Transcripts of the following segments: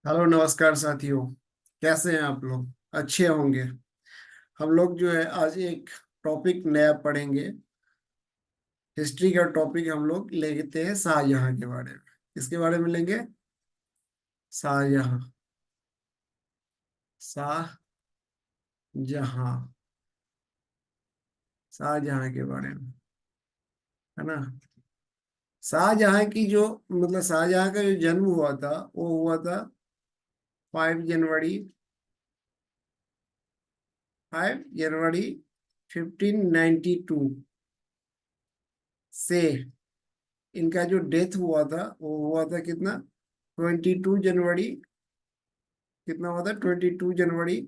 Hello नमस्कार साथियों। कैसे हैं आप लोग? अच्छे होंगे। हम लोग जो है आज एक टॉपिक नया पढ़ेंगे। हिस्ट्री का टॉपिक हम लोग लेते हैं शाहजहां के बारे में। किसके बारे में लेंगे? शाहजहां। शाहजहां। शाहजहां के बारे में, है ना। शाहजहां की जो मतलब शाहजहां का जो जन्म हुआ था वो हुआ था 5 जनवरी 5 जनवरी 1592 से इनका जो डेथ हुआ था वो हुआ था कितना? 22 जनवरी। कितना हुआ था? 22 जनवरी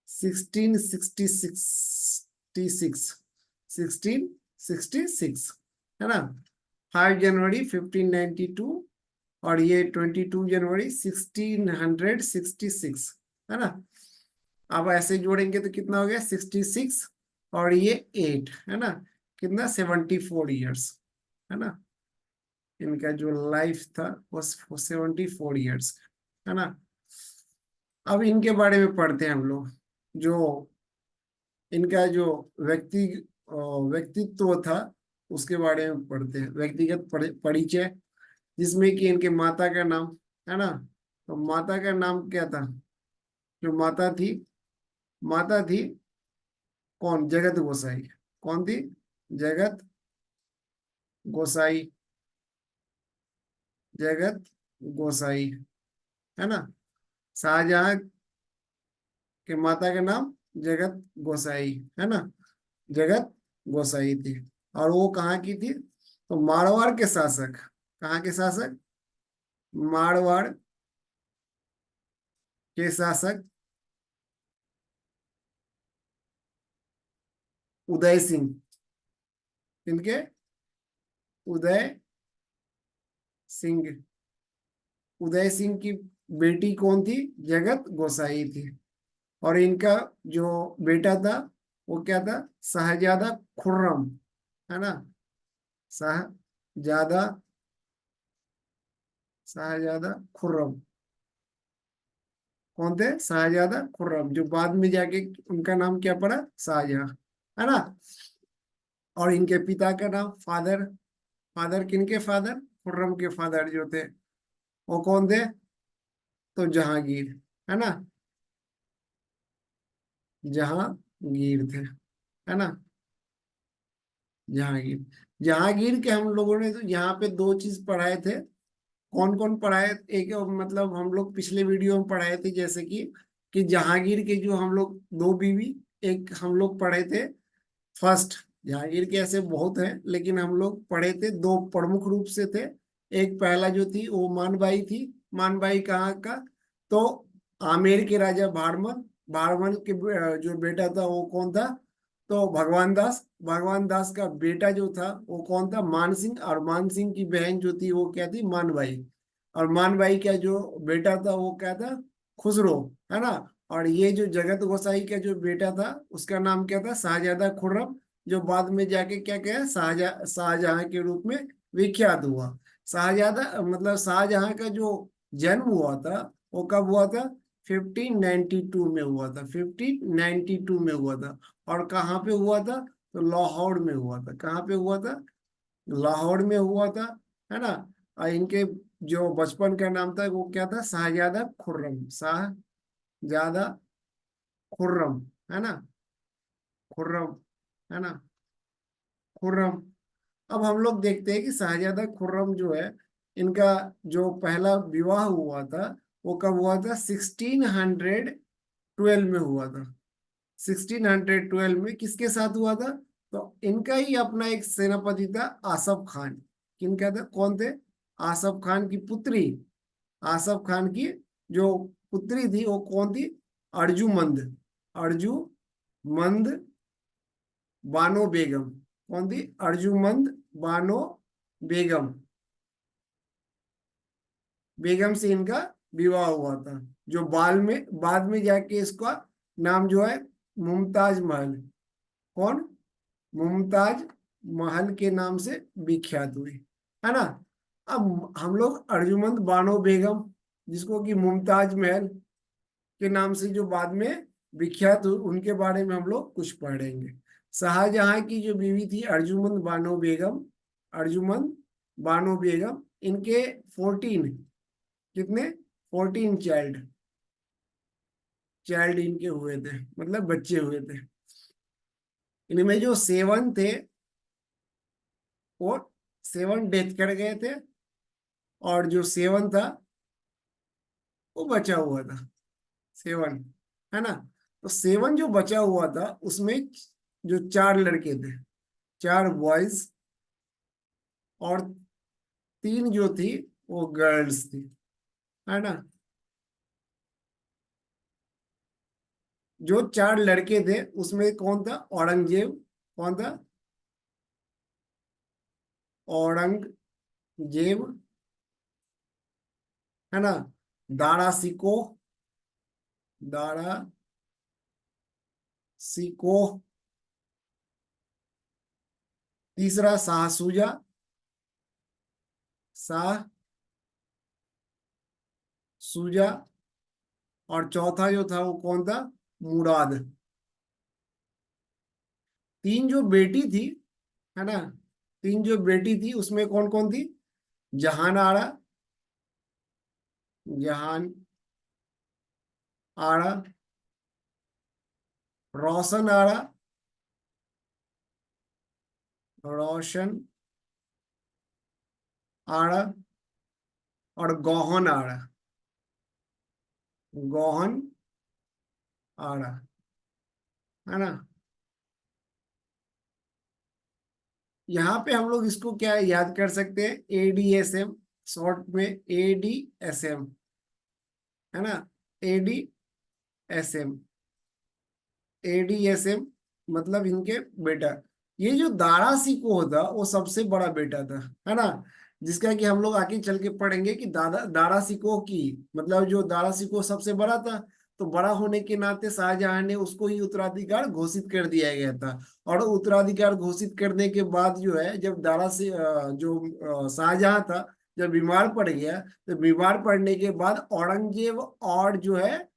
1666 है ना। 5 जनवरी 1592 और ये 22 जनवरी 1666 है ना। अब ऐसे जोड़ेंगे तो कितना हो गया? 66 और ये 8 है ना। कितना? 74 ईयर्स है ना। इनका जो लाइफ था वो 74 ईयर्स है ना। अब इनके बारे में पढ़ते हैं हम लोग। जो इनका जो व्यक्ति व्यक्तित्व था उसके बारे में पढ़ते हैं। व्यक्तिगत परिचय, जिसमें कि इनके माता का नाम है ना। तो माता का नाम क्या था? जो माता थी कौन? जगत गोसाई। कौन थी? जगत गोसाई। जगत गोसाई है ना। शाहजहां के माता का नाम जगत गोसाई है ना। जगत गोसाई थी। और वो कहाँ की थी? तो मारवाड़ के शासक। कहाँ के शासक? मारवाड़ के शासक उदय सिंह। इनके उदय सिंह। उदय सिंह की बेटी कौन थी? जगत गोसाई थी। और इनका जो बेटा था वो क्या था? शाहजादा खुर्रम है ना। शाहजादा शाहजादा खुर्रम। कौन थे? शाहजादा खुर्रम, जो बाद में जाके उनका नाम क्या पड़ा? शाहजहां है ना। और इनके पिता का नाम फादर फादर किनके फादर? खुर्रम के फादर जो थे वो कौन थे? तो जहांगीर है ना। जहांगीर थे है ना। जहांगीर। जहांगीर के हम लोगों ने तो यहाँ पे दो चीज पढ़ाए थे। कौन कौन पढ़ाए? एक मतलब हम लोग पिछले वीडियो में पढ़ाए थे, जैसे कि जहांगीर के जो हम लोग दो बीवी, एक हम लोग पढ़े थे फर्स्ट। जहांगीर के ऐसे बहुत हैं लेकिन हम लोग पढ़े थे दो प्रमुख रूप से थे। एक पहला जो थी वो मानबाई थी। मानबाई कहाँ का? तो आमेर के राजा भारमल। भारमल के जो बेटा था वो कौन था? तो भगवान दास। भगवान दास का बेटा जो था वो कौन था? मान सिंह। और मान सिंह की बहन जो थी वो क्या थी? मानबाई। और मानबाई का जो बेटा था वो क्या था? खुसरो है ना। और ये जो जगत गोसाई का जो बेटा था उसका नाम क्या था? शाहजादा खुर्रम, जो बाद में जाके क्या कहा? शाहजहां के रूप में विख्यात हुआ। शाहजादा मतलब शाहजहां का जो जन्म हुआ था वो कब हुआ था? 1592 में हुआ था। 1592 में हुआ था। और कहाँ पे हुआ था? तो लाहौर में हुआ था। कहाँ पे हुआ था? लाहौर में हुआ था है ना। और इनके जो बचपन का नाम था वो क्या था? शाहजादा खुर्रम। शाहजादा खुर्रम है ना। खुर्रम है ना। खुर्रम। अब हम लोग देखते हैं कि शाहजादा खुर्रम जो है, इनका जो पहला विवाह हुआ था वो कब हुआ था? 1612 में हुआ था। 1612 में किसके साथ हुआ था? तो इनका ही अपना एक सेनापति था, आसफ खान। किनका था? कौन थे? आसफ खान की पुत्री। आसफ खान की जो पुत्री थी वो कौन थी? अर्जुमंद। अर्जुमंद बानो बेगम। कौन थी? अर्जुमंद बानो बेगम। बेगम से इनका विवाह हुआ था, जो बाद में जाके इसका नाम जो है मुमताज महल। कौन? मुमताज महल के नाम से विख्यात हुई है ना। अब हम लोग अर्जुमंद बानो बेगम जिसको कि मुमताज महल के नाम से जो बाद में विख्यात हुई, उनके बारे में हम लोग कुछ पढ़ेंगे। शाहजहां की जो बीवी थी अर्जुमंद बानो बेगम, अर्जुमंद बानो बेगम, इनके 14, कितने, 14 चाइल्ड, चाइल्ड इनके हुए थे, मतलब बच्चे हुए थे। इनमें जो 7 थे वो 7 डेथ कर गए थे, और जो 7 था वो बचा हुआ था, 7, है ना। तो 7 जो बचा हुआ था उसमें जो 4 लड़के थे, 4 बॉयज, और 3 जो थी वो गर्ल्स थी, है ना। जो 4 लड़के थे उसमें कौन था, औरंगजेब, कौन था, औरंगजेब, है ना। दारा सिको, दारा सिको, तीसरा शाह सूजा, शाह सूजा, और चौथा जो था वो कौन था, मुराद। 3 जो बेटी थी, है ना, 3 जो बेटी थी उसमें कौन कौन थी, जहान आरा, जहान आरा, रोशन आरा, रोशन आरा, और गौहन आरा, गौहन आरा, है ना। यहाँ पे हम लोग इसको क्या याद कर सकते हैं, एडीएसएम, शॉर्ट में एडीएसएम, है ना, एडीएसएम, एडीएसएम, मतलब इनके बेटा। ये जो दारा सिकोह था वो सबसे बड़ा बेटा था, है ना, जिसका कि हम लोग आगे चल के पढ़ेंगे कि दारा सिकोह की, मतलब जो दारा सिकोह सबसे बड़ा था, तो बड़ा होने के नाते शाहजहां ने उसको ही उत्तराधिकार घोषित कर दिया गया था। और उत्तराधिकार घोषित करने के बाद जो है, जब शाहजहां था, जब बीमार पड़ गया, तो बीमार पड़ने के बाद औरंगजेब और जो है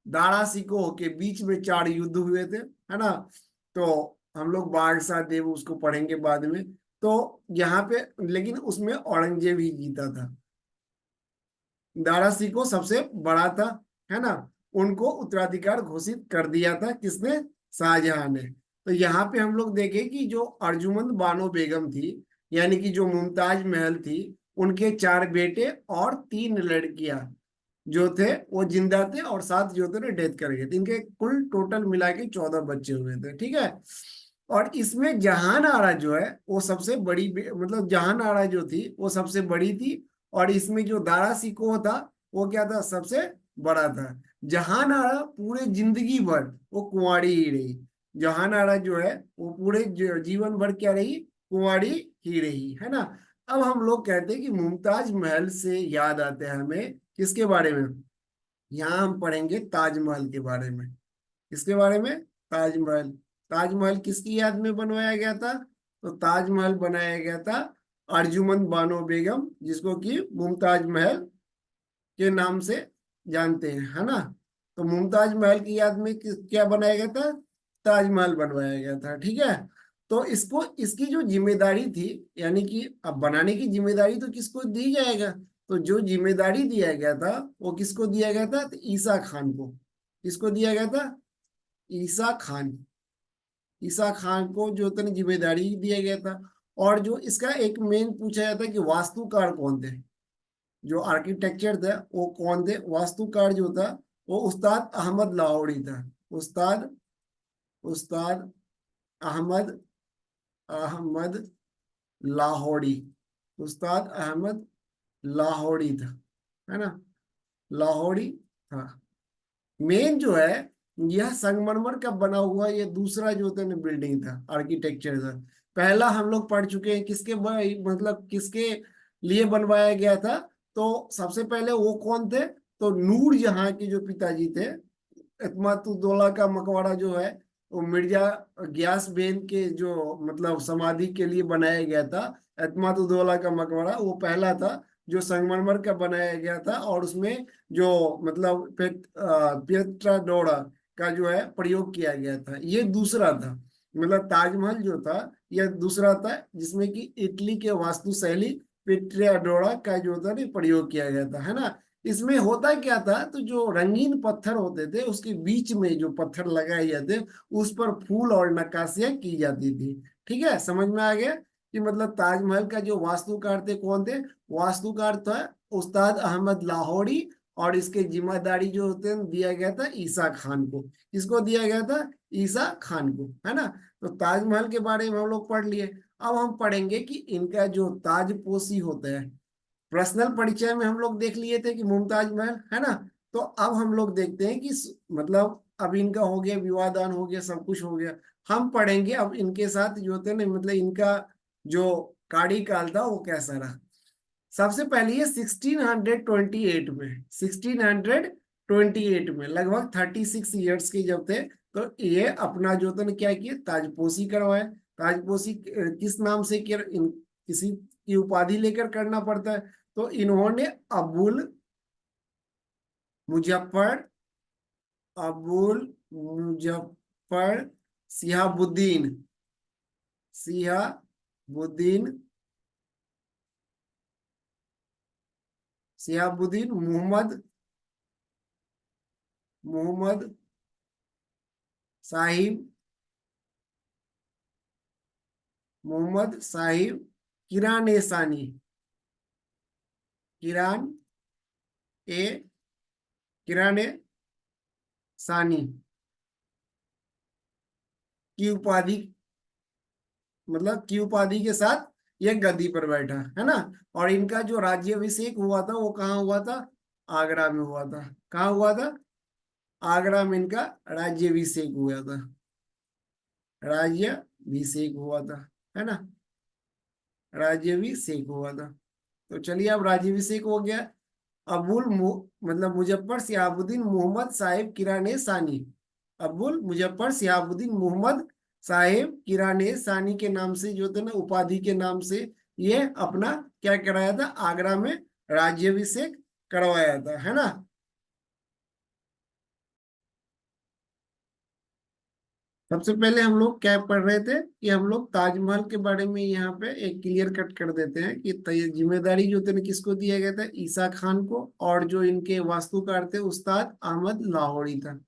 दारा सिकोह के बीच में 4 युद्ध हुए थे, है ना। तो हम लोग बादशाह देव उसको पढ़ेंगे बाद में। तो यहाँ पे लेकिन उसमें औरंगजेब ही जीता था, दारा सिकोह सबसे बड़ा था, है ना। उनको उत्तराधिकार घोषित कर दिया था किसने, शाहजहां ने। तो यहाँ पे हम लोग देखें कि जो अर्जुमंद बानो बेगम थी, यानी कि जो मुमताज महल थी, उनके 4 बेटे और 3 लड़कियां जो थे वो जिंदा थे, और 7 जो थे ना डेथ कर गए थे। इनके कुल टोटल मिला के 14 बच्चे हुए थे, ठीक है। और इसमें जहान आरा जो है वो सबसे बड़ी मतलब जहान आरा जो थी वो सबसे बड़ी थी। और इसमें जो दारा सिकोह था वो क्या था, सबसे बड़ा था। जहान आरा पूरे जिंदगी भर वो कुंवारी ही रही, जहान आरा जो है वो पूरे जीवन भर क्या रही, कुंवारी ही रही, है ना। अब हम लोग कहते हैं कि मुमताज महल से याद आते हैं हमें किसके बारे में, यहाँ हम पढ़ेंगे ताजमहल के बारे में। किसके बारे में, ताजमहल। ताजमहल किसकी याद में बनवाया गया था, तो ताजमहल बनाया गया था अर्जुमंद बानो बेगम, जिसको कि मुमताज महल के नाम से जानते हैं, है ना। तो मुमताज महल की याद में क्या बनाया गया था, ताजमहल बनवाया गया था, ठीक है। तो इसको, इसकी जो जिम्मेदारी थी, यानी कि अब बनाने की जिम्मेदारी तो किसको दी जाएगा, तो जो जिम्मेदारी दिया गया था वो किसको दिया गया था, तो ईसा खान को। किसको दिया गया था, ईसा खान, ईसा खान को जो था जिम्मेदारी दिया गया था। और जो इसका एक मेन पूछा जाता है कि वास्तुकार कौन थे, जो आर्किटेक्चर था वो कौन थे, वास्तुकार जो था वो उस्ताद अहमद लाहौरी था। उस्ताद उस्ताद अहमद अहमद लाहौरी, उस्ताद अहमद लाहौरी था, है ना, लाहौरी था। मेन जो है, यह संगमरमर का बना हुआ ये दूसरा जो था ना बिल्डिंग था, आर्किटेक्चर था। पहला हम लोग पढ़ चुके हैं किसके मतलब किसके लिए बनवाया गया था। तो सबसे पहले वो कौन थे, तो नूर जहां के जो पिताजी थे, इत्मातुद्दौला का मकबरा जो है वो मिर्जा ग्यास बेन के जो मतलब समाधि के लिए बनाया गया था। इत्मातुद्दौला का मकबरा वो पहला था, जो संगमरमर का बनाया गया था, और उसमें जो मतलब पिएट्राडोरा का जो है प्रयोग किया गया था। ये दूसरा था, मतलब ताजमहल जो था यह दूसरा था, जिसमें कि इटली के वास्तुशैली पिएट्राडोरा का जो था ना प्रयोग किया गया था, है ना। इसमें होता क्या था, तो जो रंगीन पत्थर होते थे उसके बीच में जो पत्थर लगाए जाते, उस पर फूल और नक्काशियां की जाती थी। ठीक है, समझ में आ गया कि मतलब ताजमहल का जो वास्तुकार थे कौन थे। वास्तुकार था उस्ताद अहमद लाहौरी, और इसके जिम्मेदारी जो होते हैं दिया गया था ईसा खान को। किसको दिया गया था? ईसा खान को, है ना। तो ताजमहल के बारे में हम लोग पढ़ लिए। अब हम पढ़ेंगे कि इनका जो ताजपोशी होता है, पर्सनल परिचय में हम लोग देख लिए थे कि मुमताज महल, है ना। तो अब हम लोग देखते हैं कि मतलब अब इनका हो गया, विवाह दान हो गया, सब कुछ हो गया। हम पढ़ेंगे अब इनके साथ जो होते हैं ना, मतलब इनका जो कार्यकाल था वो कैसा रहा। सबसे पहले ये 1628 में, 1628 में लगभग 36 ईयर्स के जब थे, तो ये अपना जो था ना क्या किए, ताजपोशी करवाए। ताजपोशी किस नाम से किया, किसी की उपाधि लेकर करना पड़ता है। तो इन्होंने अबुल मुजफ्फर अबुल मुजफ्फर सिहाबुद्दीन सिहाबुद्दीन सिहाबुद्दीन मोहम्मद मोहम्मद साहिब मोहम्मद साहिब किरानेसानी किरान ए किराने सानी की उपाधि, मतलब की उपाधि के साथ ये गद्दी पर बैठा, है ना। और इनका जो राज्याभिषेक हुआ था वो कहाँ हुआ था? आगरा में हुआ था। कहाँ हुआ था? आगरा में इनका राज्याभिषेक हुआ था। राज्याभिषेक हुआ था, है ना। राज्याभिषेक हुआ था। तो चलिए, अब राज्याभिषेक हो गया। मतलब मुजफ्फर सिहाबुद्दीन मोहम्मद साहिब किराने सानी, अबुल मुजफ्फर सिहाबुद्दीन मोहम्मद साहिब किराने सानी के नाम से जो थे ना, उपाधि के नाम से ये अपना क्या कराया था, आगरा में राज्याभिषेक करवाया था, है ना। सबसे पहले हम लोग क्या पढ़ रहे थे कि हम लोग ताजमहल के बारे में यहाँ पे एक क्लियर कट कर देते हैं कि जिम्मेदारी जो थे ना किसको दिया गया था, ईसा खान को। और जो इनके वास्तुकार थे उस्ताद अहमद लाहौरी था,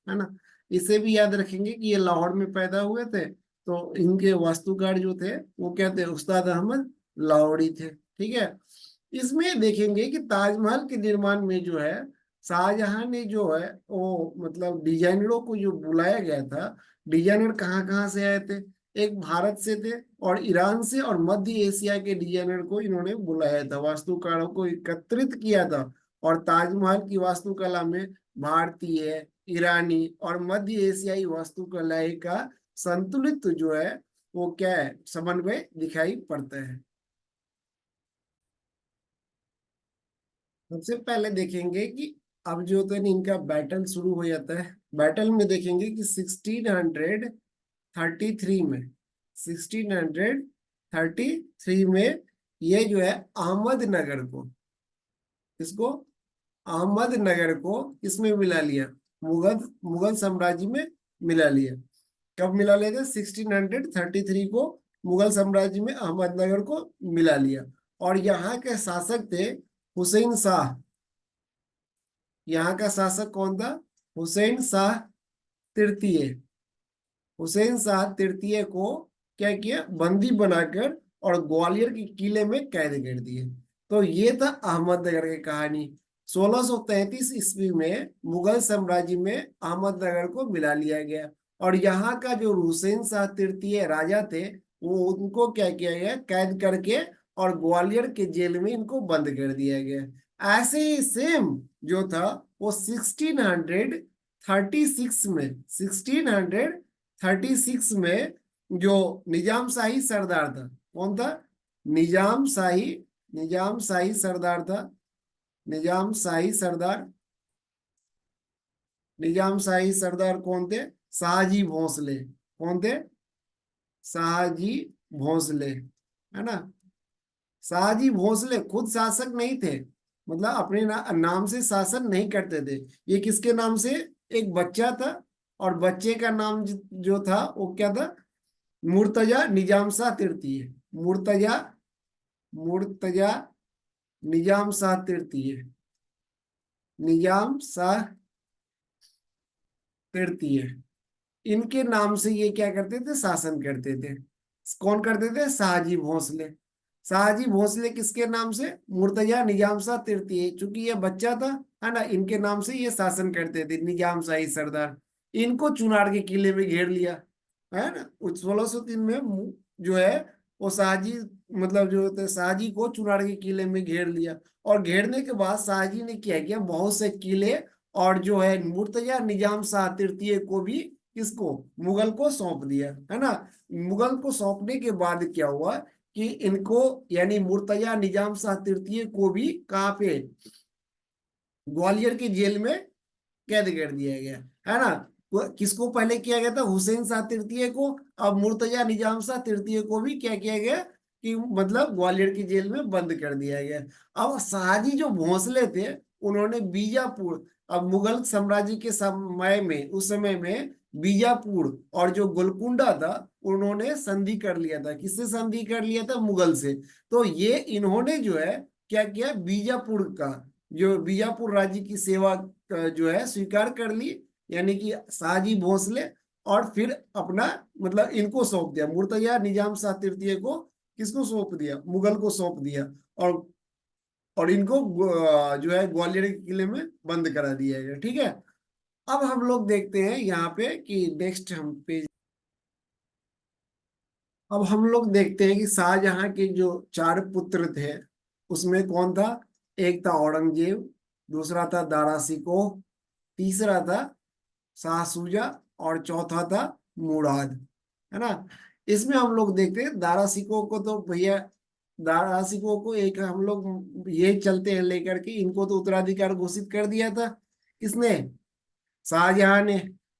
है ना। इसे भी याद रखेंगे कि ये लाहौर में पैदा हुए थे, तो इनके वास्तुकार जो थे वो क्या थे, उस्ताद अहमद लाहौरी थे। ठीक है। इसमें देखेंगे कि ताजमहल के निर्माण में जो है, शाहजहां ने जो है वो मतलब डिजाइनरों को जो बुलाया गया था, डिजाइनर कहाँ कहाँ से आए थे? एक भारत से थे, और ईरान से, और मध्य एशिया के डिजाइनर को इन्होंने बुलाया था, वास्तुकारों को एकत्रित किया था। और ताजमहल की वास्तुकला में भारतीय, ईरानी और मध्य एशियाई वास्तुकला का संतुलित जो है वो क्या है, समन्वय दिखाई पड़ता है। सबसे पहले देखेंगे कि अब जो तो इनका बैटल शुरू हो जाता है। बैटल में देखेंगे कि 1633 में, 1633 में ये जो है अहमदनगर को, इसको अहमदनगर को किसमें मिला लिया? मुगल मुगल साम्राज्य में मिला लिया। कब मिला लिया था? 1633 को मुगल साम्राज्य में अहमदनगर को मिला लिया। और यहाँ के शासक थे हुसैन शाह। यहाँ का शासक कौन था? हुसैन शाह तृतीय। हुसैन शाह तृतीय को क्या किया? बंदी बनाकर और ग्वालियर के किले में कैद कर दिए। तो ये था अहमदनगर की कहानी। 1633 ईस्वी में मुगल साम्राज्य में अहमदनगर को मिला लिया गया। और यहाँ का जो हुसैन शाह तृतीय राजा थे, वो उनको क्या किया गया? कैद करके और ग्वालियर के जेल में इनको बंद कर दिया गया। ऐसे ही सेम जो था वो 1636 में, 1636 में जो निजाम शाही सरदार था, कौन था? निजाम शाही निजाम शाही सरदार था। निजाम शाही सरदार निजाम शाही सरदार कौन थे? शाहजी भोसले। कौन थे? शाहजी भोसले, है ना। शाहजी भोसले खुद शासक नहीं थे, मतलब अपने नाम से शासन नहीं करते थे। ये किसके नाम से? एक बच्चा था, और बच्चे का नाम जो था वो क्या था? मुर्तजा निजाम शाह तृतीय। मुर्तजा मुर्तजा निजाम शाह तृतीय। निजाम शाह तृतीय, इनके नाम से ये क्या करते थे? शासन करते थे। कौन करते थे? शाहजी भोसले। शाहजी भोसले किसके नाम से? मुर्तजा निजाम शाह तृतीय, चूंकि ये बच्चा था, है ना, इनके नाम से ये शासन करते थे, निजाम शाही सरदार। इनको चुनार के किले में घेर लिया, है ना। 1603 में जो है वो शाहजी, मतलब जो होते शाहजी को चुनार के किले में घेर लिया। और घेरने के बाद शाहजी ने क्या किया? बहुत से किले और जो है मुर्तजा निजाम शाह तृतीय को भी, किसको? मुगल को सौंप दिया, है ना। मुगल को सौंपने के बाद क्या हुआ कि इनको, यानी मुर्तजा निजाम शाह तृतीय को भी कहाँ पे? ग्वालियर की जेल में कैद कर दिया गया, है ना। किसको पहले किया गया था? हुसैन शाह तृतीय को। अब मुर्तजा निजाम शाह तृतीय को भी क्या किया गया कि मतलब ग्वालियर की जेल में बंद कर दिया गया। अब शाहजी जो भोंसले थे, उन्होंने बीजापुर, अब मुगल साम्राज्य के समय में, उस समय में बीजापुर और जो गोलकुंडा था, उन्होंने संधि कर लिया था। किससे संधि कर लिया था? मुगल से। तो ये इन्होंने जो है क्या किया? बीजापुर का, जो बीजापुर राज्य की सेवा जो है स्वीकार कर ली, यानी कि शाहजी भोसले। और फिर अपना मतलब इनको सौंप दिया, मुर्तजा निजाम शाह तृतीय को किसको सौंप दिया? मुगल को सौंप दिया। और इनको जो है ग्वालियर के किले में बंद करा दिया गया, ठीक है। अब हम लोग देखते हैं यहाँ पे कि नेक्स्ट हम पेज, अब हम लोग देखते हैं कि शाहजहां के जो चार पुत्र थे, उसमें कौन था? एक था औरंगजेब, दूसरा था दारा सिकोह, तीसरा था शाह सूजा, और चौथा था मुराद, है ना। इसमें हम लोग देखते हैं दारा सिकोह को, तो भैया दारा सिकोह को एक हम लोग ये चलते हैं लेकर के, इनको तो उत्तराधिकार घोषित कर दिया था। किसने? शाहजहां ने।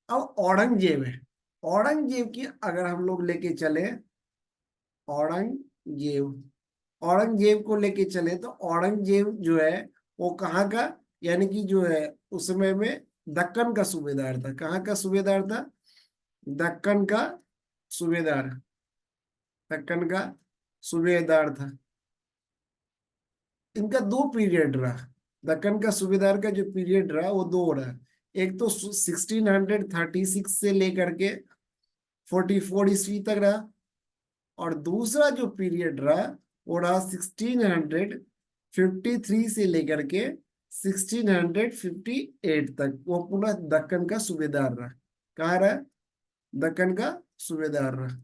अब औरंगजेब है, औरंगजेब की अगर हम लोग लेके चले, औरंगजेब, औरंगजेब को लेके चले तो औरंगजेब जो है वो कहाँ का, यानी कि जो है उस समय में दक्कन का सूबेदार था। कहाँ का सूबेदार था? दक्कन का सूबेदार। दक्कन का सूबेदार था। इनका दो पीरियड रहा, दक्कन का सूबेदार का जो पीरियड रहा वो दो रहा। एक तो 1636 से लेकर के 44 ईस्वी तक रहा, और दूसरा जो पीरियड रहा वो रहा 1653 से लेकर के 1658 तक, वो पूरा दक्कन का सूबेदार रहा। कहाँ रहा? दक्कन का सूबेदार रहा।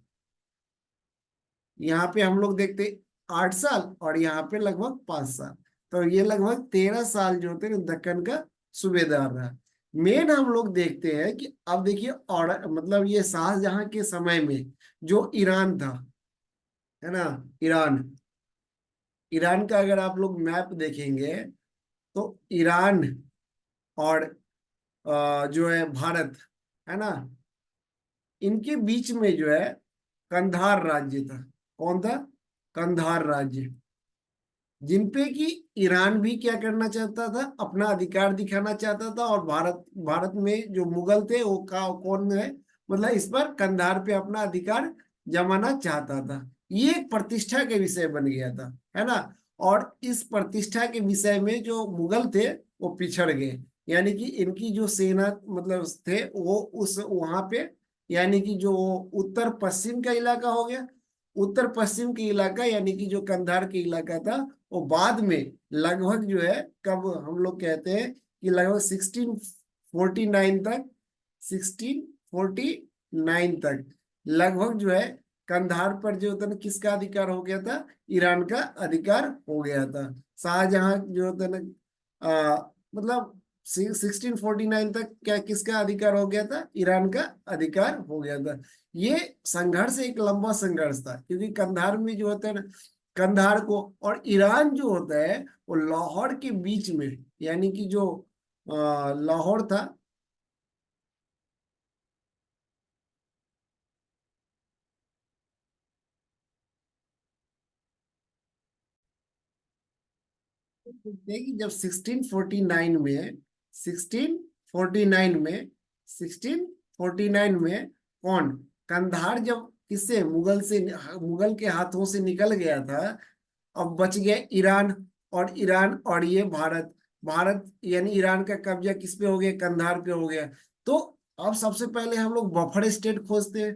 यहाँ पे हम लोग देखते 8 साल, और यहाँ पे लगभग 5 साल। तो ये लगभग 13 साल जो होते हैं दक्कन का सूबेदार रहा। मेन हम लोग देखते हैं कि अब देखिए, और मतलब ये शाहजहां के समय में जो ईरान था, है ना, ईरान, ईरान का अगर आप लोग मैप देखेंगे तो ईरान और जो है भारत, है ना, इनके बीच में जो है कंधार राज्य था। कौन था? कंधार राज्य, जिनपे कि ईरान भी क्या करना चाहता था? अपना अधिकार दिखाना चाहता था। और भारत भारत में जो मुगल थे वो कौन है, मतलब इस पर कंधार पे अपना अधिकार जमाना चाहता था। ये एक प्रतिष्ठा के विषय बन गया था, है ना। और इस प्रतिष्ठा के विषय में जो मुगल थे वो पिछड़ गए, यानी कि इनकी जो सेना मतलब थे वो उस वहां पे, यानी कि जो उत्तर पश्चिम का इलाका हो गया, उत्तर पश्चिम के इलाका, यानी कि जो कंधार के इलाका था, वो बाद में लगभग जो है, कब हम लोग कहते हैं कि लगभग 1649 तक, 1649 तक लगभग जो है कंधार पर जो होता ना किसका अधिकार हो गया था? ईरान का अधिकार हो गया था। शाहजहां जो होता ना मतलब 1649 तक क्या किसका अधिकार हो गया था? ईरान का अधिकार हो गया था। ये संघर्ष एक लंबा संघर्ष था, क्योंकि कंधार में जो होता है ना, कंधार को और ईरान जो होता है वो लाहौर के बीच में, यानी कि जो लाहौर था, देखते हैं कि जब 1649 में 1649 में 1649 में कौन, कंधार जब किससे, मुगल के हाथों से निकल गया था, अब बच गया ईरान, और ईरान और ये भारत, भारत यानी ईरान का कब्जा किस पे हो गया, कंधार पे हो गया। तो अब सबसे पहले हम लोग बफर स्टेट खोजते हैं।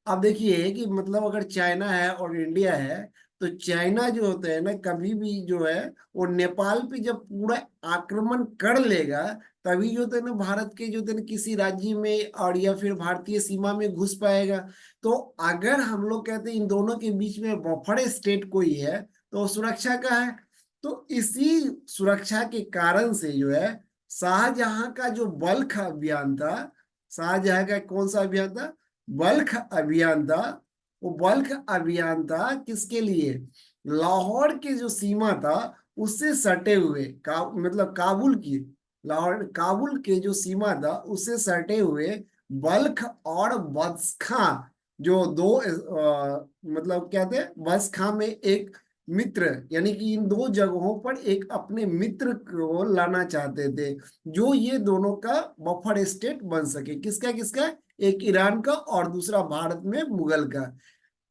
अब देखिए कि मतलब अगर चाइना है और इंडिया है, तो चाइना जो होता है ना, कभी भी जो है वो नेपाल पे जब पूरा आक्रमण कर लेगा, तभी जो है ना भारत के जो है ना किसी राज्य में और या फिर भारतीय सीमा में घुस पाएगा। तो अगर हम लोग कहते हैं इन दोनों के बीच में बफर स्टेट कोई है, तो सुरक्षा का है। तो इसी सुरक्षा के कारण से जो है शाहजहां का जो बल्ख अभियान था, शाहजहां का कौन सा अभियान था, बल्ख अभियान था। वो बल्ख अभियान था किसके लिए, लाहौर के जो सीमा था उससे सटे हुए मतलब काबुल की, लाहौर काबुल के जो सीमा था उससे सटे हुए बल्ख और बसखा, जो दो मतलब क्या थे, बसखा में एक मित्र, यानी कि इन दो जगहों पर एक अपने मित्र को लाना चाहते थे, जो ये दोनों का बफर स्टेट बन सके। किसका किसका, एक ईरान का और दूसरा भारत में मुगल का।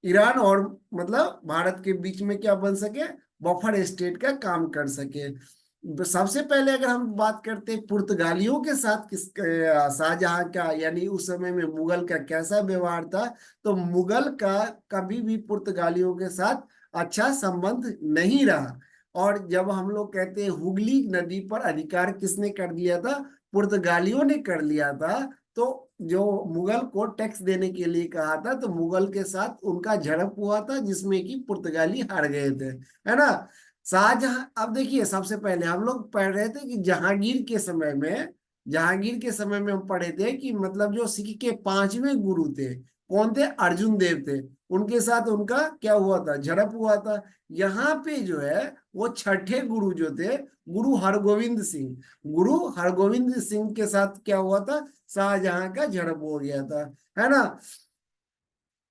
ईरान और मतलब भारत के बीच में क्या बन सके, बफर स्टेट का काम कर सके। तो सबसे पहले अगर हम बात करते हैं पुर्तगालियों के साथ किस शाहजहां का यानी उस समय में मुगल का कैसा व्यवहार था, तो मुगल का कभी भी पुर्तगालियों के साथ अच्छा संबंध नहीं रहा। और जब हम लोग कहते हैं हुगली नदी पर अधिकार किसने कर दिया था, पुर्तगालियों ने कर लिया था। तो जो मुगल को टैक्स देने के लिए कहा था, तो मुगल के साथ उनका झड़प हुआ था जिसमें कि पुर्तगाली हार गए थे, है ना। शाहजहां, अब देखिए सबसे पहले हम लोग पढ़ रहे थे कि जहांगीर के समय में, जहांगीर के समय में हम पढ़े थे कि मतलब जो सिख के पांचवें गुरु थे, कौन थे, अर्जुन देव थे, उनके साथ उनका क्या हुआ था, झड़प हुआ था। यहाँ पे जो है वो छठे गुरु जो थे, गुरु हरगोविंद सिंह, गुरु हरगोविंद सिंह के साथ क्या हुआ था, शाहजहां का झड़प हो गया था, है ना।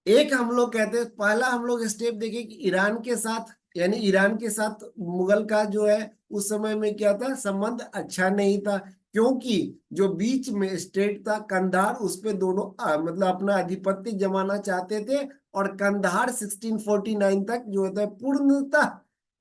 एक हम लोग कहते हैं पहला हम लोग स्टेप देखें कि ईरान के साथ, यानी ईरान के साथ मुगल का जो है उस समय में क्या था, संबंध अच्छा नहीं था, क्योंकि जो बीच में स्टेट था कंधार, उस पे दोनों मतलब अपना आधिपत्य जमाना चाहते थे। और कंधार 1649 तक जो होता है पूर्णतः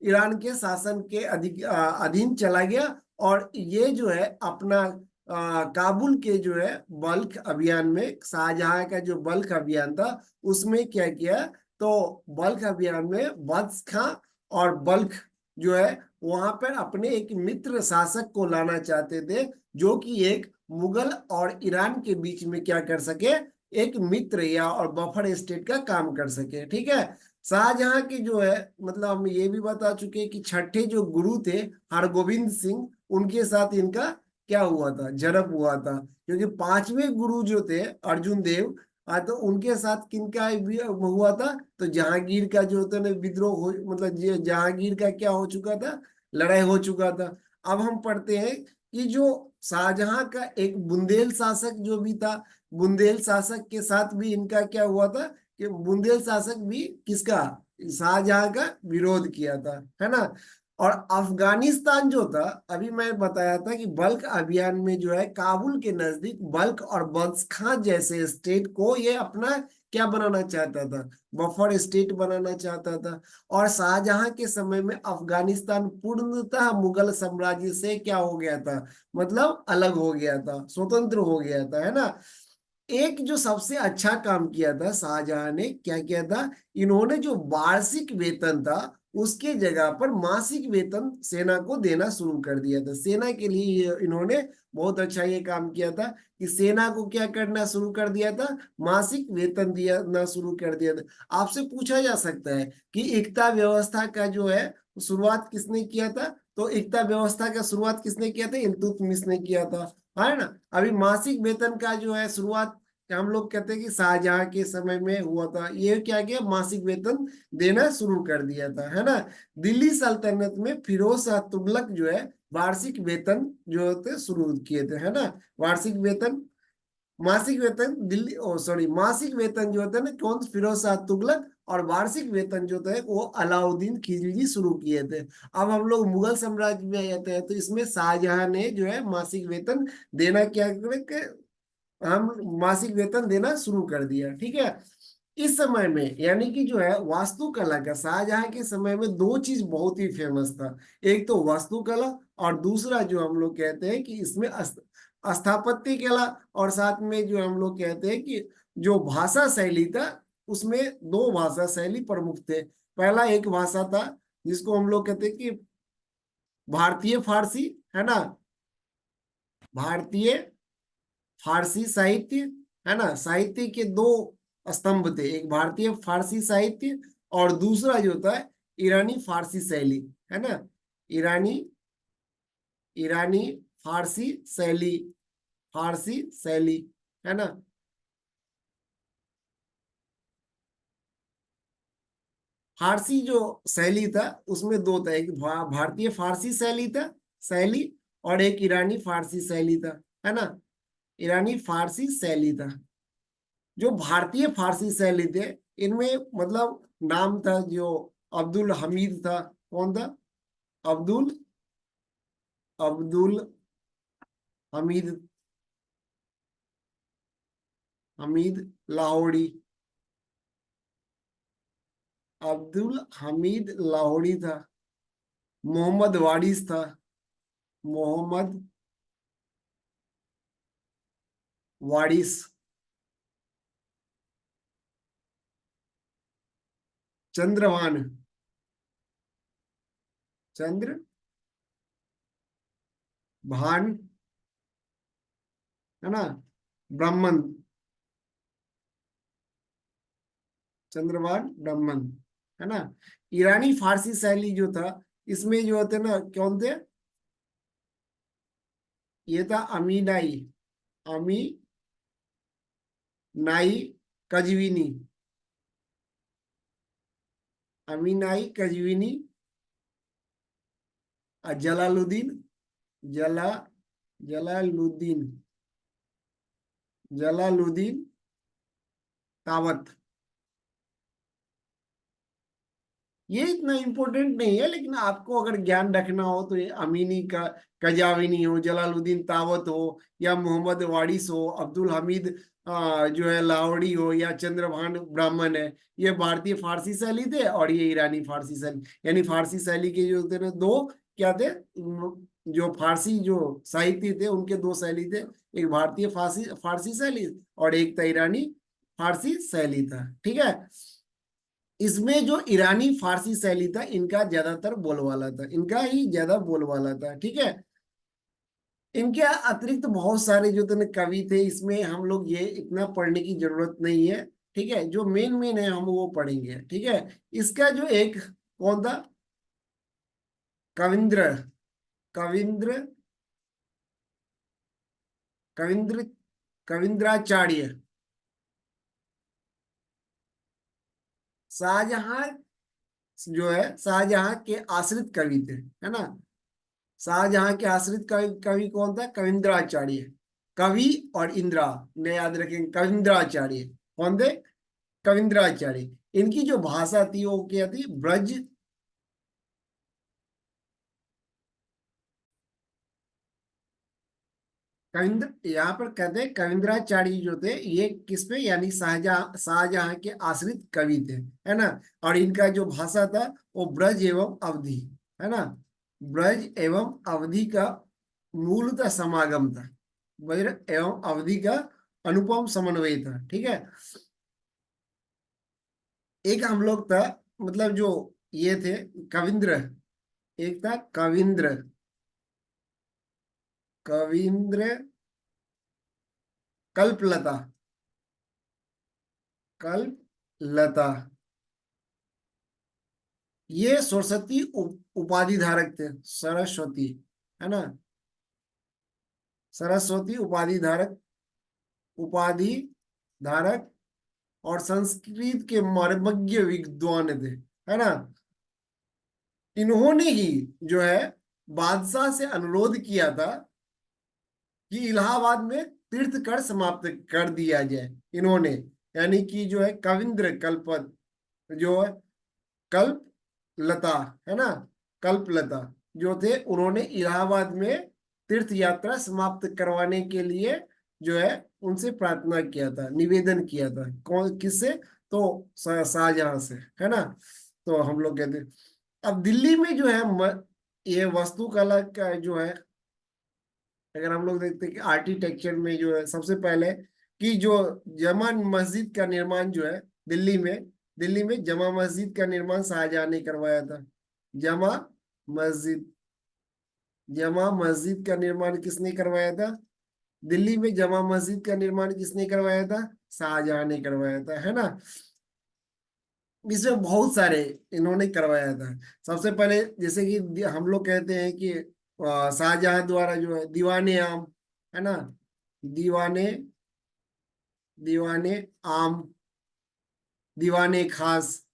ईरान के शासन के अधीन चला गया। और ये जो है अपना काबुल के जो है बल्ख अभियान में, शाहजहां का जो बल्ख अभियान था उसमें क्या किया, तो बल्ख अभियान में बख्श खां और बल्ख जो है वहां पर अपने एक मित्र शासक को लाना चाहते थे, जो कि एक मुगल और ईरान के बीच में क्या कर सके, एक मित्र या और बफर स्टेट का काम कर सके, ठीक है। शाहजहां के जो है मतलब हम ये भी बता चुके हैं कि छठे जो गुरु थे हरगोविंद सिंह, उनके साथ इनका क्या हुआ था, झड़प हुआ था। क्योंकि पांचवें गुरु जो थे अर्जुन देव, तो उनके साथ किनका भी हुआ था, तो जहांगीर का जो होता है ना विद्रोह हो, मतलब जहांगीर का क्या हो चुका था, लड़ाई हो चुका था। अब हम पढ़ते हैं कि जो शाहजहां का एक बुंदेल शासक जो भी था, बुंदेल शासक के साथ भी इनका क्या हुआ था, कि बुंदेल शासक भी किसका, शाहजहां का विरोध किया था, है ना। और अफगानिस्तान जो था, अभी मैं बताया था कि बल्क अभियान में जो है काबुल के नजदीक बल्क और बल्खा जैसे स्टेट को ये अपना क्या बनाना चाहता था, बफर स्टेट बनाना चाहता था। और शाहजहां के समय में अफगानिस्तान पूर्णतः मुगल साम्राज्य से क्या हो गया था, मतलब अलग हो गया था, स्वतंत्र हो गया था, है ना। एक जो सबसे अच्छा काम किया था शाहजहां ने, क्या किया था, इन्होंने जो वार्षिक वेतन था उसके जगह पर मासिक वेतन सेना को देना शुरू कर दिया था। सेना के लिए इन्होंने बहुत अच्छा ये काम किया था कि सेना को क्या करना शुरू कर दिया था, मासिक वेतन दिया ना शुरू कर दिया था। आपसे पूछा जा सकता है कि एकता व्यवस्था का जो है शुरुआत किसने किया था, तो एकता व्यवस्था का शुरुआत किसने किया था, इल्तुतमिश ने किया था, है ना। अभी मासिक वेतन का जो है शुरुआत हम लोग कहते हैं कि शाहजहां के समय में हुआ था। ये क्या किया, मासिक वेतन देना शुरू कर दिया था, है ना। दिल्ली सल्तनत में फिरोज शाह तुगलक जो है वार्षिक वेतन जो होते शुरू किए थे, है ना। वार्षिक वेतन, मासिक वेतन दिल्ली, ओ सॉरी, मासिक वेतन जो होता है ना, कौन, फिरोज शाह तुगलक और वार्षिक वेतन जो थे वो अलाउद्दीन खिलजी शुरू किए थे। अब हम लोग मुगल साम्राज्य में आ जाते हैं, तो इसमें शाहजहां ने जो है मासिक वेतन देना क्या करे, हम मासिक वेतन देना शुरू कर दिया। ठीक है। इस समय में यानी कि जो है वास्तुकला का, शाहजहां के समय में दो चीज बहुत ही फेमस था। एक तो वास्तुकला, और दूसरा जो हम लोग कहते हैं कि इसमें स्थापत्य कला, और साथ में जो हम लोग कहते हैं कि जो भाषा शैली था, उसमें दो भाषा शैली प्रमुख थे। पहला एक भाषा था जिसको हम लोग कहते हैं कि भारतीय फारसी, है ना, भारतीय फारसी साहित्य, है ना। साहित्य के दो स्तंभ थे, एक भारतीय फारसी साहित्य और दूसरा जो था ईरानी फारसी शैली, है ना। ईरानी ईरानी फारसी शैली, फारसी शैली, है ना। फारसी जो शैली था उसमें दो था, एक भारतीय फारसी शैली था, शैली, और एक ईरानी फारसी शैली था, है ना। ईरानी फारसी शैली था। जो भारतीय फारसी शैली थे, इनमें मतलब नाम था जो अब्दुल हमीद था। कौन था? अब्दुल अब्दुल हमीद, हमीद लाहौरी। अब्दुल हमीद लाहौरी था। मोहम्मद वारिस था। मोहम्मद वारिस। चंद्रभान, चंद्र भान, है ना, ब्राह्मण, चंद्रभान ब्राह्मण, है ना। ईरानी फारसी शैली जो था, इसमें जो होते ना कौन थे? ये था अमीनाई, अमी नाई कजवीनी, अमीनाई कजवीनी, और जलालुद्दीन, जला जलालुद्दीन जलालुद्दीन तावत। ये इतना इंपॉर्टेंट नहीं है, लेकिन आपको अगर ज्ञान रखना हो तो ये अमीनी का, कजाविनी हो, जलालुद्दीन तावत हो, या मोहम्मद वारिस हो, अब्दुल हमीद जो है लाहौरी हो, या चंद्रभान ब्राह्मण है, ये भारतीय फारसी शैली थे और ये ईरानी फारसी शैली। यानी फारसी शैली के जो थे ना दो, क्या थे, जो फारसी जो साहित्य थे उनके दो शैली थे। एक भारतीय फारसी फारसी शैली, और एक था ईरानी फारसी शैली था। ठीक है। इसमें जो ईरानी फारसी शैली था, इनका ज्यादातर बोलबाला था, इनका ही ज्यादा बोलबाला था। ठीक है। इनके अतिरिक्त बहुत सारे जो थे कवि थे, इसमें हम लोग ये इतना पढ़ने की जरूरत नहीं है। ठीक है। जो मेन मेन है हम वो पढ़ेंगे। ठीक है। इसका जो एक कौन था? कविंद्र, कविंद्र कविंद्र कविंद्राचार्य। शाहजहां जो है, शाहजहां के आश्रित कवि थे, है ना। शाहजहां के आश्रित कवि कवि कौन था? कविंद्राचार्य। कवि और इंदिरा ने याद रखेंगे, कविंद्राचार्य कौन थे? कविंद्राचार्य। इनकी जो भाषा थी वो क्या थी? ब्रज। कविंद्र, यहाँ पर कहते हैं कविंद्राचार्य जो थे ये किस पे, यानी शाहजहां, शाहजहां के आश्रित कवि थे, है ना। और इनका जो भाषा था वो ब्रज एवं अवधी, है ना। ब्रज एवं अवधि का मूलतः समागम था। ब्रज एवं अवधि का अनुपम समन्वय था। ठीक है। एक हम लोग था, मतलब जो ये थे कविंद्र, एक था कविंद्र, कविंद्र कल्पलता, कल्पलता। ये सरस्वती उपाधि धारक थे, सरस्वती, है ना। सरस्वती उपाधि धारक, उपाधि धारक, और संस्कृत के मर्मज्ञ विद्वान थे, है ना। इन्होंने ही जो है बादशाह से अनुरोध किया था कि इलाहाबाद में तीर्थ कर समाप्त कर दिया जाए। इन्होंने, यानी कि जो है कविंद्र कल्पत, जो है कल्प लता, है ना, कल्प लता जो थे, उन्होंने इलाहाबाद में तीर्थ यात्रा समाप्त करवाने के लिए जो है उनसे प्रार्थना किया था, निवेदन किया था। कौन, किससे? तो शाहजहां से, है ना। तो हम लोग कहते हैं अब दिल्ली में जो है ये वास्तुकला का जो है, अगर हम लोग देखते हैं कि आर्किटेक्चर में जो है सबसे पहले कि जो जमा मस्जिद का निर्माण जो है दिल्ली में, दिल्ली में जमा मस्जिद का निर्माण शाहजहां ने करवाया था। जमा मस्जिद, जमा मस्जिद का निर्माण किसने करवाया था? दिल्ली में जमा मस्जिद का निर्माण किसने करवाया था? शाहजहां ने करवाया था, है ना। इसमें बहुत सारे इन्होंने करवाया था। सबसे पहले जैसे कि हम लोग कहते हैं कि शाहजहां द्वारा जो है दीवाने आम, है ना, दीवाने, दीवाने आम, दीवाने खास,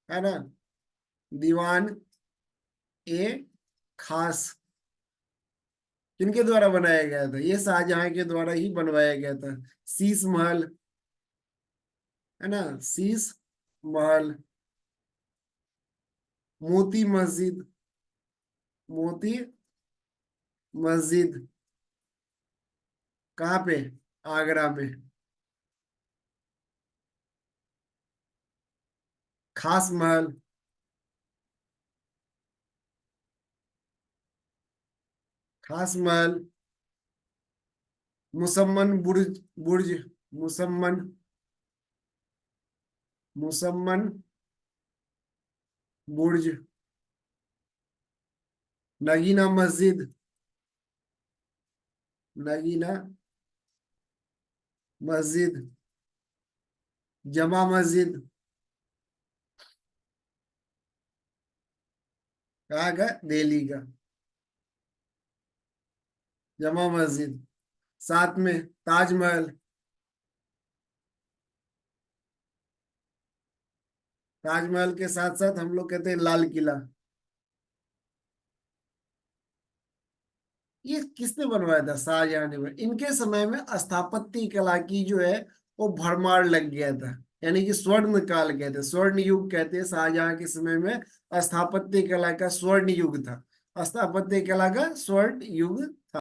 है ना, दीवान ए खास किनके द्वारा बनाया गया था? ये शाहजहां के द्वारा ही बनवाया गया था। शीश महल, है ना, शीश महल, मोती मस्जिद, मोती मस्जिद कहाँ पे? आगरा में। खास महल, खास महल, मुसम्मन बुर्ज, बुर्ज मुसम्मन, मुसम्मन बुर्ज, नगीना मस्जिद, नगीना मस्जिद, जमा मस्जिद, कहाँ का? दिल्ली का जमा मस्जिद। साथ में ताजमहल, ताजमहल के साथ साथ हम लोग कहते हैं लाल किला। ये किसने बनवाया था? शाहजहां ने बनवाया। इनके समय में स्थापत्य कला की जो है वो भरमार लग गया था, यानी कि स्वर्ण काल कहते हैं, स्वर्ण युग कहते हैं। शाहजहां के समय में स्थापत्य कला का स्वर्ण युग था, स्थापत्य कला का स्वर्ण युग था।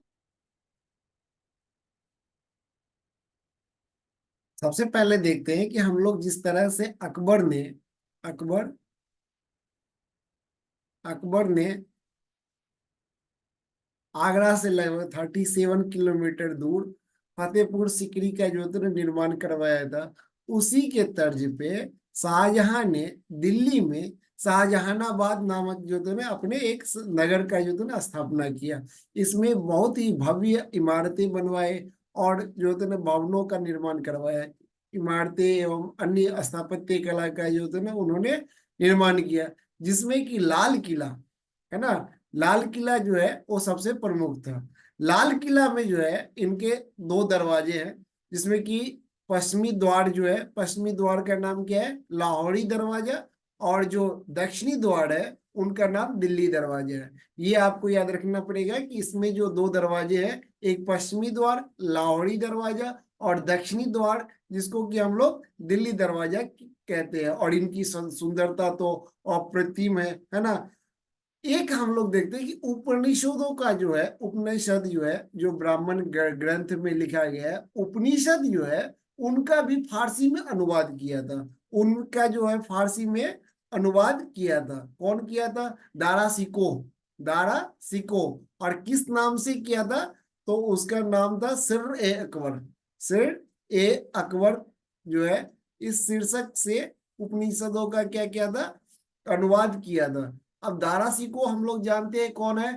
सबसे पहले देखते हैं कि हम लोग जिस तरह से अकबर ने, अकबर, अकबर ने आगरा से लगभग 37 किलोमीटर दूर फतेहपुर सिकरी का जो है निर्माण करवाया था। उसी के तर्ज पे शाहजहां ने दिल्ली में शाहजहानाबाद नामक जो है ना अपने एक नगर का जो है ना स्थापना किया। इसमें बहुत ही भव्य इमारतें बनवाए और जो है ना भवनों का निर्माण करवाया। इमारतें एवं अन्य स्थापत्य कला का जो है ना उन्होंने निर्माण किया, जिसमें कि लाल किला, है ना, लाल किला जो है वो सबसे प्रमुख था। लाल किला में जो है इनके दो दरवाजे हैं, जिसमें कि पश्चिमी द्वार जो है, पश्चिमी द्वार का नाम क्या है? लाहौरी दरवाजा। और जो दक्षिणी द्वार है उनका नाम दिल्ली दरवाजा है। ये आपको याद रखना पड़ेगा कि इसमें जो दो दरवाजे हैं, एक पश्चिमी द्वार लाहौरी दरवाजा और दक्षिणी द्वार जिसको कि हम लोग दिल्ली दरवाजा कहते हैं। और इनकी सुंदरता तो अप्रतिम है ना। एक हम लोग देखते हैं कि उपनिषदों का जो है, उपनिषद जो है जो ब्राह्मण ग्रंथ में लिखा गया है, उपनिषद जो है उनका भी फारसी में अनुवाद किया था। उनका जो है फारसी में अनुवाद किया था। कौन किया था? दारा सिको, दारा सिको। और किस नाम से किया था? तो उसका नाम था सिर ए अकबर, सिर ए अकबर जो है इस शीर्षक से उपनिषदों का क्या किया था? अनुवाद किया था। अब दारा सिको हम लोग जानते हैं कौन है?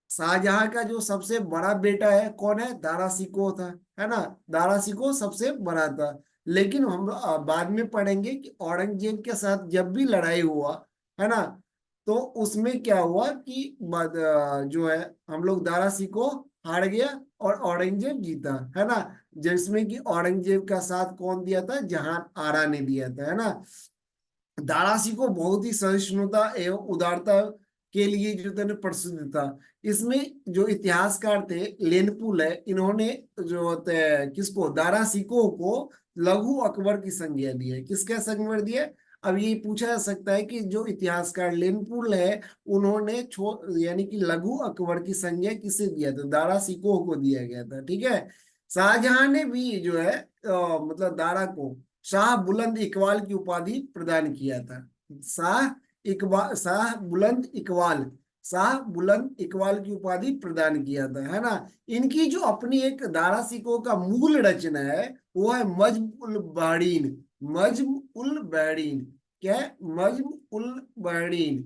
शाहजहां का जो सबसे बड़ा बेटा है कौन है? दारा सिको था, है ना। दारा सिको सबसे बड़ा था। लेकिन हम बाद में पढ़ेंगे कि औरंगजेब के साथ जब भी लड़ाई हुआ, है ना, तो उसमें क्या हुआ कि जो है हम लोग दारा सिको हार गया और औरंगजेब जीता, है ना। जिसमें कि औरंगजेब का साथ कौन दिया था? जहां आरा ने दिया था, है ना। दारासी को बहुत ही सहिष्णुता एवं उदारता के लिए जो थे प्रसिद्ध था। इसमें जो इतिहासकार थे लेनपुल है, इन्होंने जो होते हैं किसको? दारा सिको को लघु अकबर की संज्ञा दी है। किसका संज्ञा दी है? अब ये पूछा जा सकता है कि जो इतिहासकार लेनपुल है, उन्होंने यानी कि लघु अकबर की संज्ञा किसे दिया था? दारा सिकोह को दिया गया था। ठीक है। शाहजहां ने भी जो है मतलब दारा को शाह बुलंद इकबाल की उपाधि प्रदान किया था। शाह शाह बुलंद इकबाल, शाह बुलंद इकबाल की उपाधि प्रदान किया था, है ना। इनकी जो अपनी एक दारा सिकोह का मूल रचना है, वो है मज्म उल बहरीन। मज्म उल बहरीन, क्या है? मज्म उल बहरीन,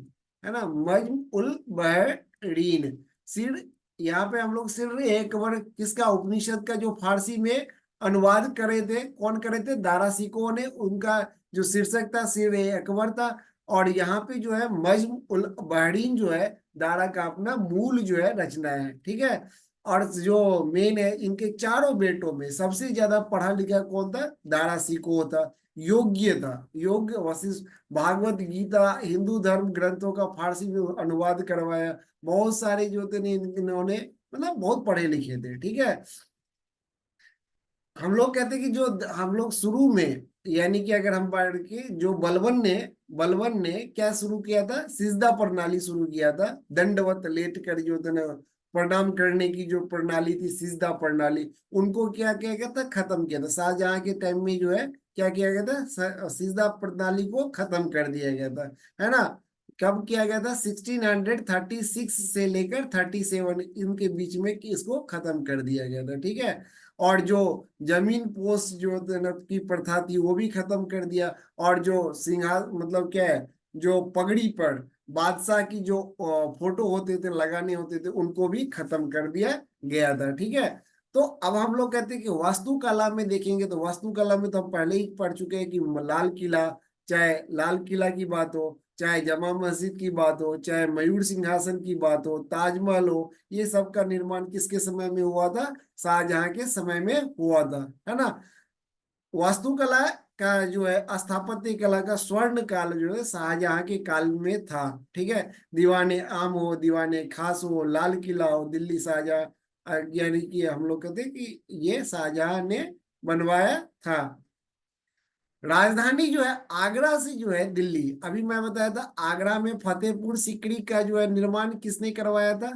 है ना। मज्म उल बहरीन। सिर, यहाँ पे हम लोग सिर एक बार किसका, उपनिषद का जो फारसी में अनुवाद करे थे, कौन करे थे? दारा सिकोह ने। उनका जो शीर्षक था सिर अकबर था। और यहाँ पे जो है मज्म उल बहरीन जो है दारा का अपना मूल जो है रचना है। ठीक है। और जो मेन है, इनके चारों बेटों में सबसे ज्यादा पढ़ा लिखा कौन था? दारा सिकोह था। योग्य था, योग्य। वशिष्ठ, भागवत गीता, हिंदू धर्म ग्रंथों का फारसी में अनुवाद करवाया। बहुत सारे जो थे इन्होंने, मतलब बहुत पढ़े लिखे थे। ठीक है। हम लोग कहते हैं कि जो हम लोग शुरू में, यानी कि अगर हम पढ़ के, जो बलबन ने क्या शुरू किया था? सिजदा प्रणाली शुरू किया था। दंडवत लेट कर जो थे ना, प्रणाम करने की जो प्रणाली थी, सिजदा प्रणाली, उनको क्या किया गया था? खत्म किया था। शाहजहां के टाइम में जो है क्या किया गया था? सिजदा प्रणाली को खत्म कर दिया गया था, है ना। कब किया गया था? 1636 से लेकर 37 इनके बीच में इसको खत्म कर दिया गया था। ठीक है। और जो जमीन पोस्ट जो की प्रथा थी, वो भी खत्म कर दिया। और जो सिंहा मतलब क्या है, जो पगड़ी पर बादशाह की जो फोटो होते थे, लगाने होते थे, उनको भी खत्म कर दिया गया था। ठीक है। तो अब हम लोग कहते हैं कि वास्तुकला में देखेंगे, तो वास्तुकला में तो हम पहले ही पढ़ चुके हैं कि लाल किला, चाहे लाल किला की बात हो, चाहे जमा मस्जिद की बात हो, चाहे मयूर सिंहासन की बात हो, ताजमहल हो, ये सब का निर्माण किसके समय में हुआ था? शाहजहां के समय में हुआ था, है ना। वास्तुकला का जो है, स्थापत्य कला का स्वर्ण काल जो है शाहजहां के काल में था। ठीक है। दीवाने आम हो, दीवाने खास हो, लाल किला हो, दिल्ली शाहजहां, यानी कि हम लोग कहते हैं कि ये शाहजहां ने बनवाया था। राजधानी जो है आगरा से जो है दिल्ली, अभी मैं बताया था, आगरा में फतेहपुर सीकरी का जो है निर्माण किसने करवाया था?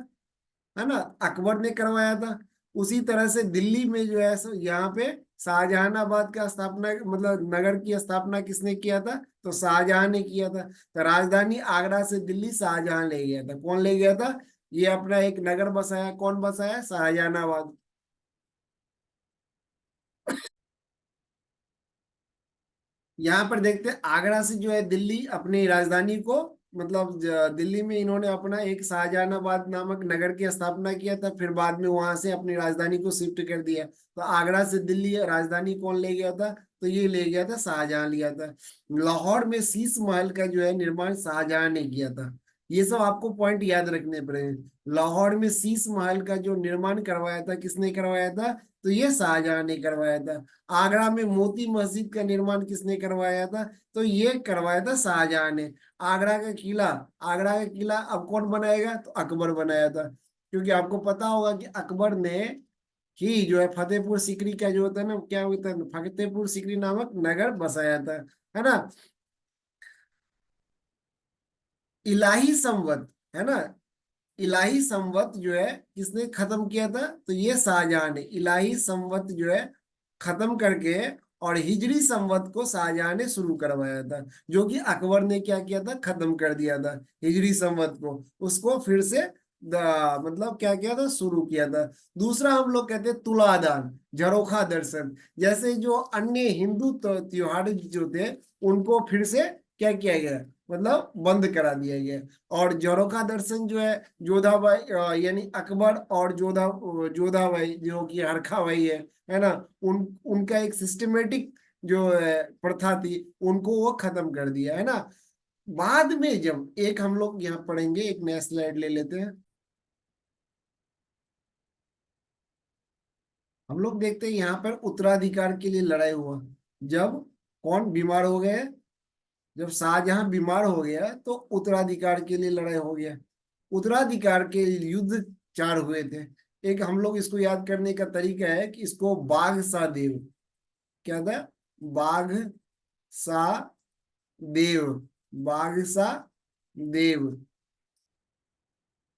है ना, अकबर ने करवाया था। उसी तरह से दिल्ली में जो है यहाँ पे शाहजहानाबाद का स्थापना, मतलब नगर की स्थापना किसने किया था? तो शाहजहां ने किया था। तो राजधानी आगरा से दिल्ली शाहजहां ले गया था। कौन ले गया था? ये अपना एक नगर बसाया। कौन बसाया? शाहजहानाबाद। यहाँ पर देखते हैं, आगरा से जो है दिल्ली अपनी राजधानी को, मतलब दिल्ली में इन्होंने अपना एक शाहजहानाबाद नामक नगर की स्थापना किया था। फिर बाद में वहां से अपनी राजधानी को शिफ्ट कर दिया। तो आगरा से दिल्ली राजधानी कौन ले गया था? तो ये ले गया था, शाहजहां लिया था। लाहौर में शीश महल का जो है निर्माण शाहजहां ने किया था। ये सब आपको पॉइंट याद रखने पड़ेंगे। लाहौर में शीश महल का जो निर्माण करवाया था, किसने करवाया था? तो ये शाहजहां ने करवाया था। आगरा में मोती मस्जिद का निर्माण किसने करवाया था? तो ये करवाया था शाहजहां ने। आगरा का किला, आगरा का किला अब कौन बनाएगा? तो अकबर बनाया था। क्योंकि आपको पता होगा कि अकबर ने ही जो है फतेहपुर सीकरी का जो होता है ना, क्या होता है, फतेहपुर सीकरी नामक नगर बसाया था, है ना। इलाही संवत, है ना, इलाही संवत जो है किसने खत्म किया था? तो ये शाहजहां ने इलाही संवत जो है खत्म करके, और हिजरी संवत को शाहजहां ने शुरू करवाया था। जो कि अकबर ने क्या किया था? खत्म कर दिया था हिजरी संवत को। उसको फिर से मतलब क्या किया था? शुरू किया था। दूसरा हम लोग कहते हैं तुलादान, झरोखा दर्शन। जैसे जो अन्य हिंदू त्योहार जो थे, उनको फिर से क्या किया गया? मतलब बंद करा दिया गया। और जरोखा दर्शन जो है, जोधाबाई यानी अकबर और जोधाबाई जो कि हरखाबाई है ना, उनका एक सिस्टमेटिक जो प्रथा थी, उनको वो खत्म कर दिया, है ना। बाद में जब एक हम लोग यहाँ पढ़ेंगे, एक नया स्लाइड ले लेते हैं। हम लोग देखते हैं यहाँ पर उत्तराधिकार के लिए लड़ाई हुआ। जब कौन बीमार हो गए? जब शाहजहां बीमार हो गया तो उत्तराधिकार के लिए लड़ाई हो गया। उत्तराधिकार के युद्ध चार हुए थे। एक हम लोग इसको याद करने का तरीका है कि इसको बाघ सा देव, क्या था? बाघ सा देव, बादशाह देव।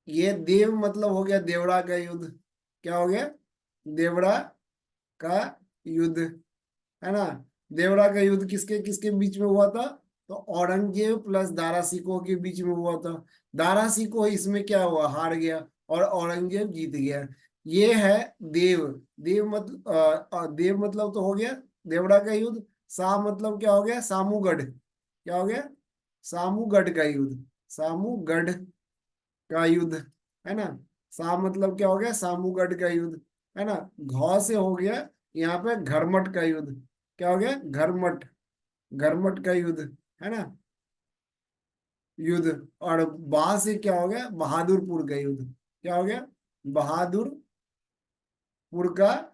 ये देव मतलब हो गया देवड़ा का युद्ध। क्या हो गया? देवड़ा का युद्ध, है ना। देवड़ा का युद्ध किसके किसके बीच में हुआ था? तो औरंगजेब प्लस दारा सिकोह के बीच में हुआ था। दारा सिकोह इसमें क्या हुआ? हार गया और औरंगजेब जीत गया। ये है देव। देव मतलब तो हो गया देवड़ा का युद्ध। सा मतलब क्या हो गया? सामूगढ़। क्या हो गया? सामूगढ़ का युद्ध। सामूगढ़ का युद्ध, है ना। सा मतलब क्या हो गया? सामूगढ़ का युद्ध, है ना। घ से हो गया यहाँ पे घरमट का युद्ध। क्या हो गया? घरमट, घरमट का युद्ध, है ना। युद्ध। और बा से क्या हो गया? बहादुरपुर का युद्ध। क्या हो गया? बहादुरपुर का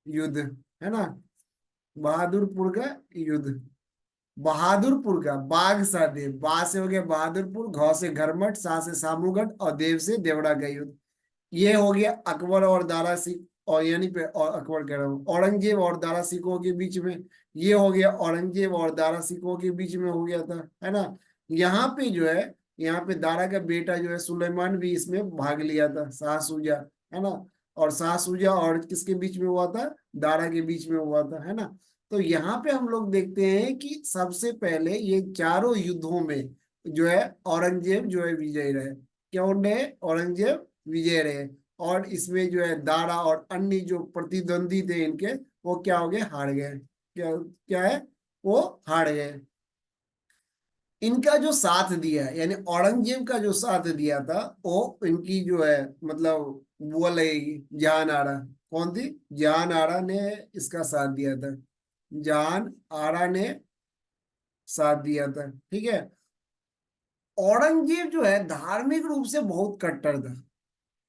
युद्ध, है ना। बहादुरपुर का युद्ध। बहादुरपुर का, बाघ सा देव, बा से हो गया बहादुरपुर, घ से घरमट, सा से सामूगढ़ और देव से देवड़ा का युद्ध। ये हो गया अकबर और दारा सिंह, और यानी पे और अकबर कह रहा हूँ, औरंगजेब और दारा सिकोह के बीच में। ये हो गया औरंगजेब और दारा सिकोह के बीच में हो गया था, है ना। यहाँ पे जो है, यहाँ पे दारा का बेटा जो है सुलेमान भी इसमें भाग लिया था, शाह सूजा, है ना। और शाह सूजा और किसके बीच में हुआ था? दारा के बीच में हुआ था, है ना। तो यहाँ पे हम लोग देखते हैं कि सबसे पहले ये चारों युद्धों में जो है औरंगजेब जो है विजयी रहे। क्यों रहे? औरंगजेब विजय रहे। और इसमें जो है दारा और अन्य जो प्रतिद्वंदी थे इनके, वो क्या हो गए? हार गए। क्या क्या है? वो हार गए। इनका जो साथ दिया है, यानी औरंगजेब का जो साथ दिया था, वो इनकी जो है मतलब वो लगेगी जहान आरा। कौन थी? जहान आरा ने इसका साथ दिया था। जहान आरा ने साथ दिया था, ठीक है। औरंगजेब जो है धार्मिक रूप से बहुत कट्टर था।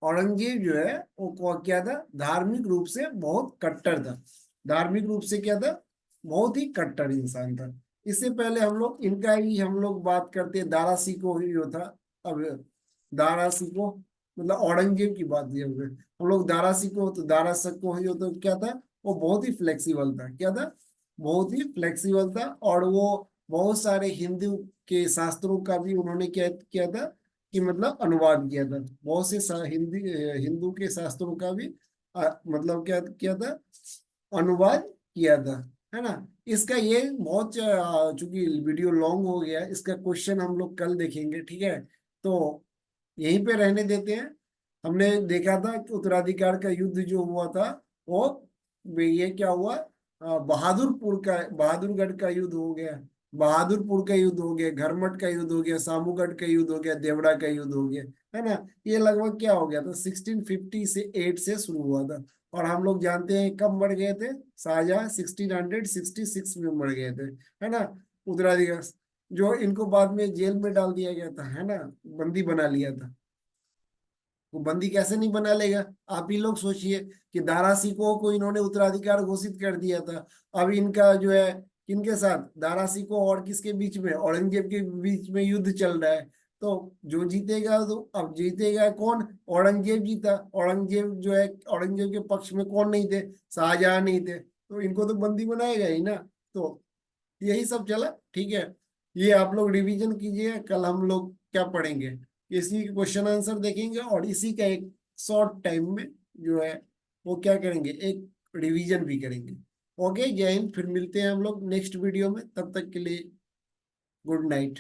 औरंगजेब जो है वो क्या था? धार्मिक रूप से बहुत कट्टर था। धार्मिक रूप से क्या था? बहुत ही कट्टर इंसान था। इससे पहले हम लोग इनका ही हम लोग बात करते हैं, दारा सिकोह ही जो था। अब दारा सिकोह मतलब औरंगजेब की बात नहीं, हम लोग दारा सिकोह, तो दारा सिकोह ही तो क्या था? वो बहुत ही फ्लेक्सिबल था। क्या था? बहुत ही फ्लेक्सिबल था। और वो बहुत सारे हिंदू के शास्त्रों का भी उन्होंने क्या किया था कि मतलब अनुवाद किया था। बहुत से हिंदी हिंदू के शास्त्रों का भी मतलब क्या किया था? अनुवाद किया था, है ना। इसका ये बहुत चूंकि वीडियो लॉन्ग हो गया, इसका क्वेश्चन हम लोग कल देखेंगे, ठीक है। तो यहीं पे रहने देते हैं। हमने देखा था कि उत्तराधिकार का युद्ध जो हुआ था, वो ये क्या हुआ? बहादुरपुर का, बहादुरगढ़ का युद्ध हो गया। बहादुरपुर का युद्ध हो गया, घरमट का युद्ध हो गया, सामूगढ़ का युद्ध हो गया, देवड़ा का युद्ध हो गया, है ना। ये लगभग क्या हो गया था? 1650 से 8 से शुरू हुआ था। और हम लोग जानते हैं कब मर गए थे? शाहजहां 1666 में मर गए थे, है ना। उत्तराधिकार जो इनको बाद में जेल में डाल दिया गया था, है ना, बंदी बना लिया था। वो बंदी कैसे नहीं बना लेगा? आप ही लोग सोचिए कि दारा सिकोह को इन्होंने उत्तराधिकार घोषित कर दिया था। अब इनका जो है किनके साथ? दारा सिकोह और किसके बीच में? औरंगजेब के बीच में युद्ध चल रहा है। तो जो जीतेगा, तो अब जीतेगा कौन? औरंगजेब जीता। औरंगजेब जो है, औरंगजेब के पक्ष में कौन नहीं थे? शाहजहां नहीं थे। तो इनको तो बंदी बनाएगा ही ना। तो यही सब चला, ठीक है। ये आप लोग रिवीजन कीजिए, कल हम लोग क्या पढ़ेंगे? इसी क्वेश्चन आंसर देखेंगे और इसी का एक शॉर्ट टाइम में जो है वो क्या करेंगे? एक रिवीजन भी करेंगे। ओके, जय हिंद। फिर मिलते हैं हम लोग नेक्स्ट वीडियो में, तब तक के लिए गुड नाइट।